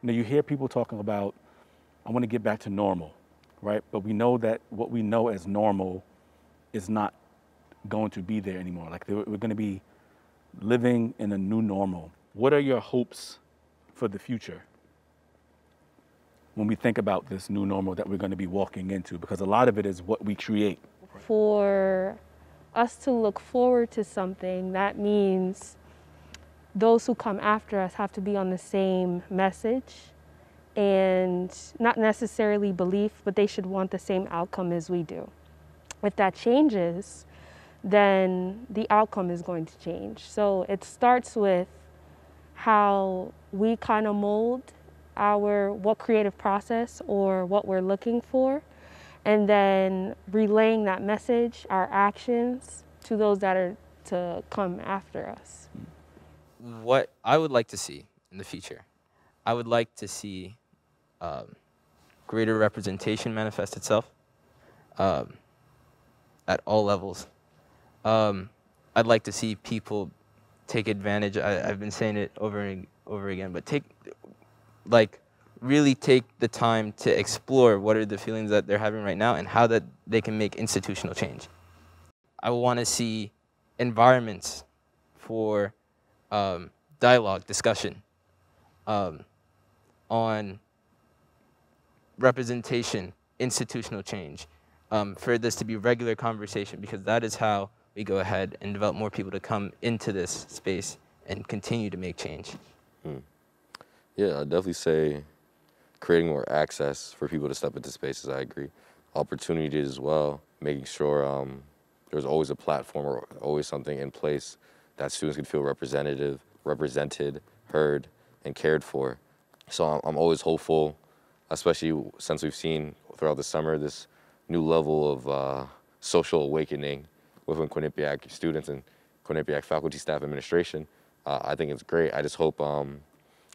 You know, you hear people talking about, I want to get back to normal, right? But we know that what we know as normal is not going to be there anymore. Like we're going to be living in a new normal. What are your hopes for the future when we think about this new normal that we're going to be walking into? Because a lot of it is what we create. For us to look forward to something, that means those who come after us have to be on the same message, and not necessarily belief, but they should want the same outcome as we do. If that changes, then the outcome is going to change. So it starts with how we kind of mold what creative process or what we're looking for, and then relaying that message, our actions, to those that are to come after us. What I would like to see in the future, I would like to see greater representation manifest itself at all levels. I'd like to see people take advantage. I've been saying it over and over again, but really take the time to explore what are the feelings that they're having right now and how that they can make institutional change. I want to see environments for dialogue, discussion on representation, institutional change, for this to be regular conversation, because that is how we go ahead and develop more people to come into this space and continue to make change. Yeah, I'd definitely say creating more access for people to step into spaces, I agree. Opportunities as well, making sure there's always a platform or always something in place that students can feel represented, heard, and cared for. So I'm always hopeful, especially since we've seen throughout the summer this new level of social awakening within Quinnipiac students and Quinnipiac faculty, staff, administration. I think it's great. I just hope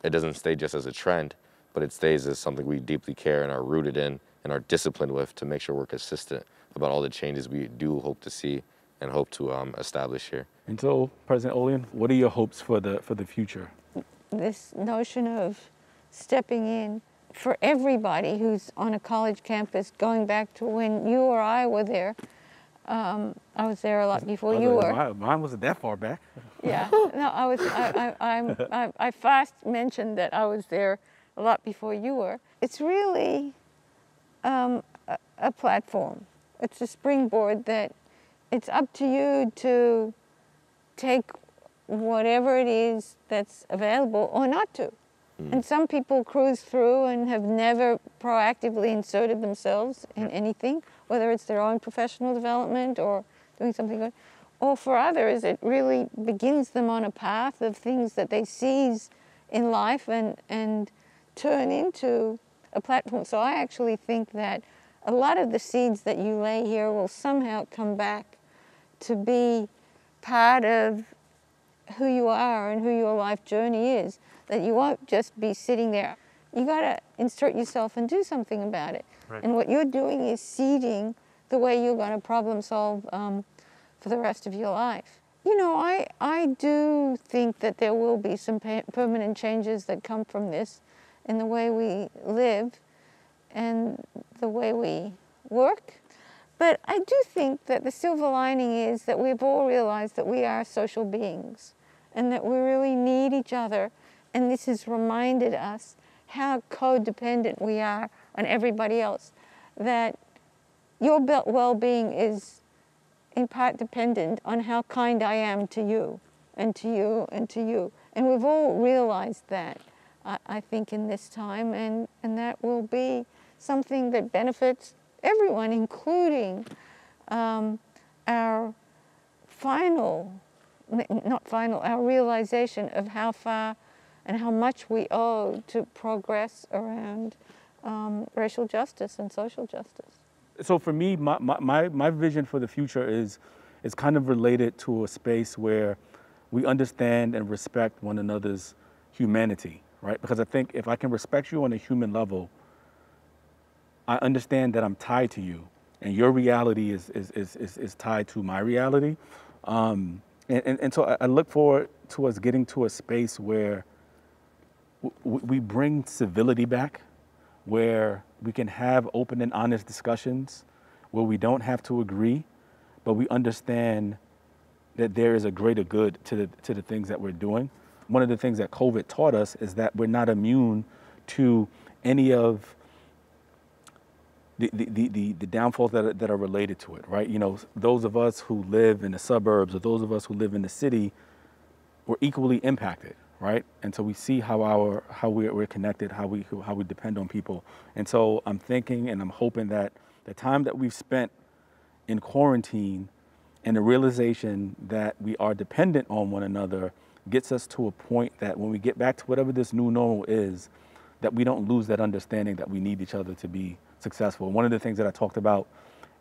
it doesn't stay just as a trend, but it stays as something we deeply care and are rooted in and are disciplined with to make sure we're consistent about all the changes we do hope to see and hope to establish here. And so, President Olian, what are your hopes for the future? This notion of stepping in for everybody who's on a college campus, going back to when you or I were there. I was there a lot before you were. Mine wasn't that far back. Yeah, no, I first mentioned that I was there a lot before you were. It's really a platform. It's a springboard that it's up to you to take whatever it is that's available or not to. And some people cruise through and have never proactively inserted themselves in anything, whether it's their own professional development or doing something good. Or for others, it really begins them on a path of things that they seize in life and turn into a platform. So I actually think that a lot of the seeds that you lay here will somehow come back to be part of who you are and who your life journey is, that you won't just be sitting there. You got to insert yourself and do something about it. Right. And what you're doing is seeding the way you're going to problem solve for the rest of your life. You know, I do think that there will be some permanent changes that come from this in the way we live and the way we work. But I do think that the silver lining is that we've all realized that we are social beings and that we really need each other. And this has reminded us how codependent we are on everybody else, that your well-being is in part dependent on how kind I am to you and to you and to you. And we've all realized that, I think, in this time, and that will be something that benefits everyone, including our our realization of how far and how much we owe to progress around racial justice and social justice. So for me, my vision for the future is kind of related to a space where we understand and respect one another's humanity, right? Because I think if I can respect you on a human level, I understand that I'm tied to you, and your reality is tied to my reality. And so I look forward to us getting to a space where we bring civility back, where we can have open and honest discussions, where we don't have to agree, but we understand that there is a greater good to the things that we're doing. One of the things that COVID taught us is that we're not immune to any of the downfalls that are related to it, right? You know, those of us who live in the suburbs or those of us who live in the city were equally impacted, right? And so we see how we're connected, how we depend on people. And so I'm thinking and I'm hoping that the time that we've spent in quarantine and the realization that we are dependent on one another gets us to a point that when we get back to whatever this new normal is, that we don't lose that understanding that we need each other to be successful. One of the things that I talked about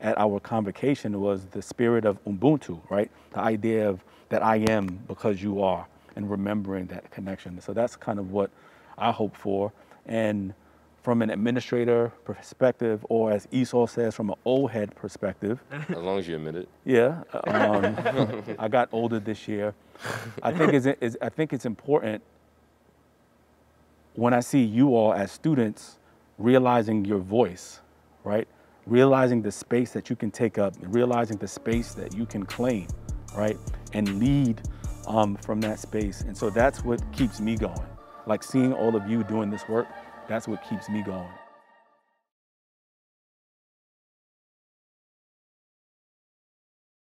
at our convocation was the spirit of Ubuntu, right? The idea of that I am because you are, and remembering that connection. So that's kind of what I hope for. And from an administrator perspective, or as Esau says, from an old head perspective. As long as you admit it. Yeah, I got older this year. I think it's important when I see you all as students realizing your voice, right? Realizing the space that you can take up, and realizing the space that you can claim, right? And lead from that space. And so that's what keeps me going. Like seeing all of you doing this work, that's what keeps me going.